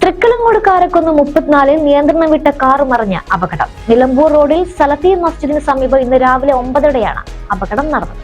തൃക്കളങ്ങോട് കാരക്കുന്ന് 34 നിയന്ത്രണം വിട്ട കാർ മറിഞ്ഞ അപകടം. നിലമ്പൂർ റോഡിൽ സലഫി മസ്ജിദിന് സമീപം ഇന്ന് രാവിലെ 9:00-ഓടെയാണ് അപകടം നടന്നത്.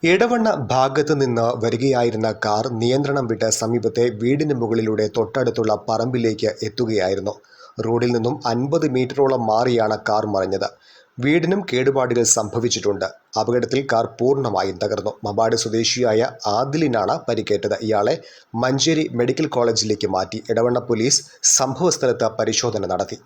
എടവണ്ണ ഭാഗത്ത് നിന്ന് വരികയായിരുന്ന കാർ നിയന്ത്രണം വിട്ട് സമീപത്തെ വീടിന് മുകളിലൂടെ തൊട്ടടുത്തുള്ള പറമ്പിലേക്ക് എത്തുകയായിരുന്നു. റോഡിൽ നിന്നും 50 മീറ്ററോളം മാറിയാണ് കാർ മറിഞ്ഞത്. വീടിനും കേടുപാടുകൾ സംഭവിച്ചിട്ടുണ്ട്. അപകടത്തിൽ കാർ പൂർണ്ണമായും തകർന്നു. മമ്പാട് സ്വദേശിയായ ആദിലിനാണ് പരിക്കേറ്റത്. ഇയാളെ മഞ്ചേരി മെഡിക്കൽ കോളേജിലേക്ക് മാറ്റി. എടവണ്ണ പോലീസ് സംഭവസ്ഥലത്ത് പരിശോധന നടത്തി.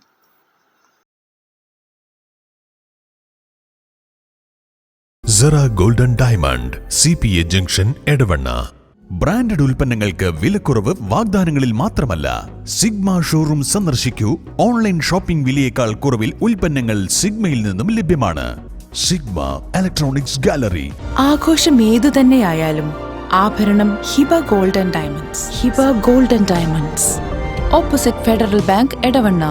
Zara Golden Diamond, CPA Junction, Edavanna. Branded ഉൽപ്പന്നങ്ങൾക്ക് വിലക്കുറവ് വാഗ്ദാനങ്ങളിൽ മാത്രമല്ല. സിഗ്മ ഷോറൂം സന്ദർശിക്കൂ. ഓൺലൈൻ ഷോപ്പിംഗ് വിലയേക്കാൾ കുറവിൽ ഉൽപ്പന്നങ്ങൾ സിഗ്മയിൽ നിന്നും ലഭ്യമാണ്. Sigma electronics gallery. ആഘോഷം ഏതു തന്നെയായാലും ആഭരണം Hiba golden diamonds. Hiba golden diamonds, opposite federal bank, Edavanna.